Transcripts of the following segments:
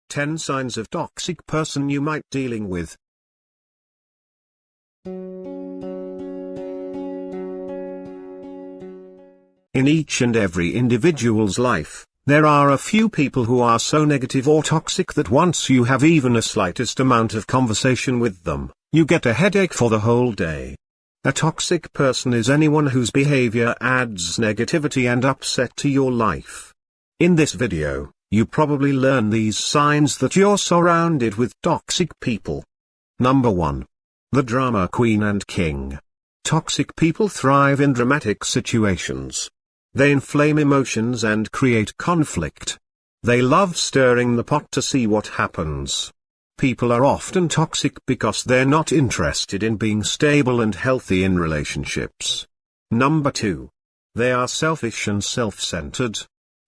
10 signs of toxic person you might dealing with. In each and every individual's life, there are a few people who are so negative or toxic that once you have even a slightest amount of conversation with them, you get a headache for the whole day. A toxic person is anyone whose behavior adds negativity and upset to your life. In this video, you probably learn these signs that you're surrounded with toxic people. Number 1. The drama queen and king. Toxic people thrive in dramatic situations. They inflame emotions and create conflict. They love stirring the pot to see what happens. People are often toxic because they're not interested in being stable and healthy in relationships. Number 2. They are selfish and self-centered.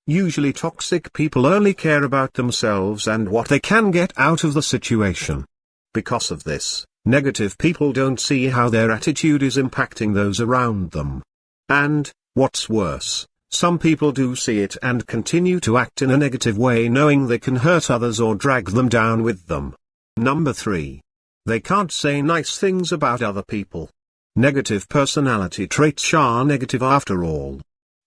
Usually toxic people only care about themselves and what they can get out of the situation. Because of this, negative people don't see how their attitude is impacting those around them. And, what's worse, some people do see it and continue to act in a negative way knowing they can hurt others or drag them down with them. Number 3. They can't say nice things about other people. Negative personality traits are negative after all.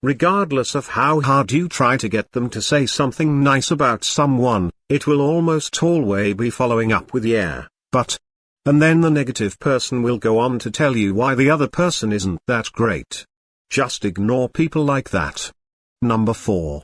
Regardless of how hard you try to get them to say something nice about someone, it will almost always be following up with yeah, but. And then the negative person will go on to tell you why the other person isn't that great. Just ignore people like that. Number 4.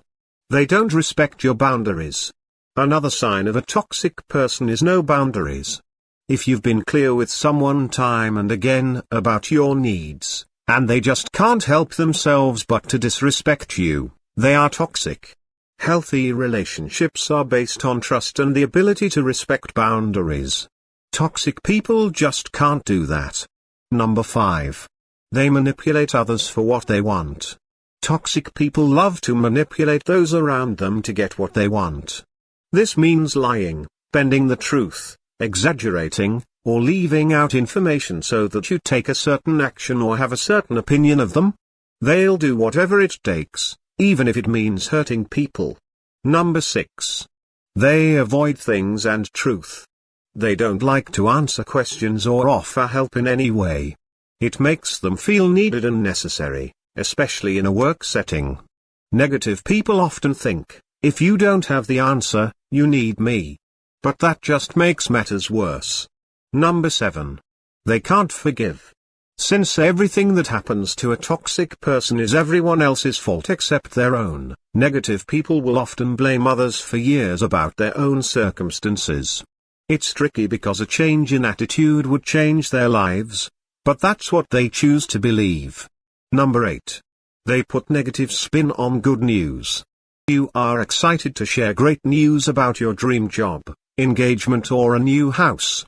They don't respect your boundaries. Another sign of a toxic person is no boundaries. If you've been clear with someone time and again about your needs, and they just can't help themselves but to disrespect you, they are toxic. Healthy relationships are based on trust and the ability to respect boundaries. Toxic people just can't do that. Number 5. They manipulate others for what they want. Toxic people love to manipulate those around them to get what they want. This means lying, bending the truth, exaggerating, or leaving out information so that you take a certain action or have a certain opinion of them. They'll do whatever it takes, even if it means hurting people. Number 6. They avoid things and truth. They don't like to answer questions or offer help in any way. It makes them feel needed and necessary, especially in a work setting. Negative people often think, if you don't have the answer, you need me. But that just makes matters worse. Number 7. They can't forgive. Since everything that happens to a toxic person is everyone else's fault except their own, negative people will often blame others for years about their own circumstances. It's tricky because a change in attitude would change their lives, but that's what they choose to believe. Number 8. They put negative spin on good news. You are excited to share great news about your dream job, engagement or a new house.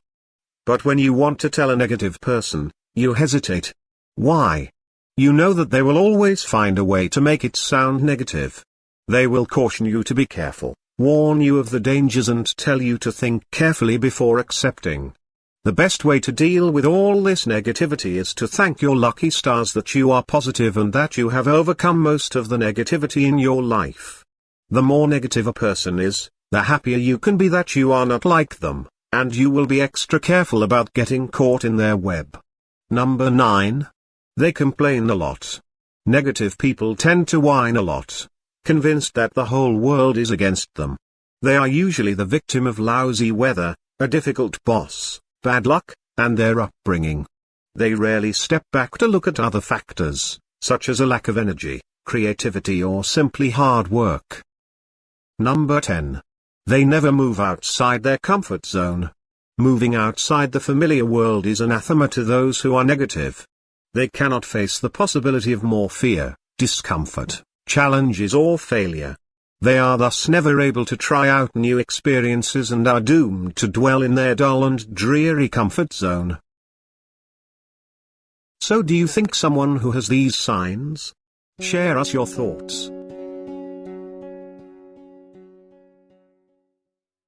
But when you want to tell a negative person, you hesitate. Why? You know that they will always find a way to make it sound negative. They will caution you to be careful, warn you of the dangers and tell you to think carefully before accepting. The best way to deal with all this negativity is to thank your lucky stars that you are positive and that you have overcome most of the negativity in your life. The more negative a person is, the happier you can be that you are not like them, and you will be extra careful about getting caught in their web. Number 9. They complain a lot. Negative people tend to whine a lot, convinced that the whole world is against them. They are usually the victim of lousy weather, a difficult boss, bad luck, and their upbringing. They rarely step back to look at other factors, such as a lack of energy, creativity or simply hard work. Number 10. They never move outside their comfort zone. Moving outside the familiar world is anathema to those who are negative. They cannot face the possibility of more fear, discomfort, challenges or failure. They are thus never able to try out new experiences and are doomed to dwell in their dull and dreary comfort zone. So do you think someone who has these signs? Share us your thoughts.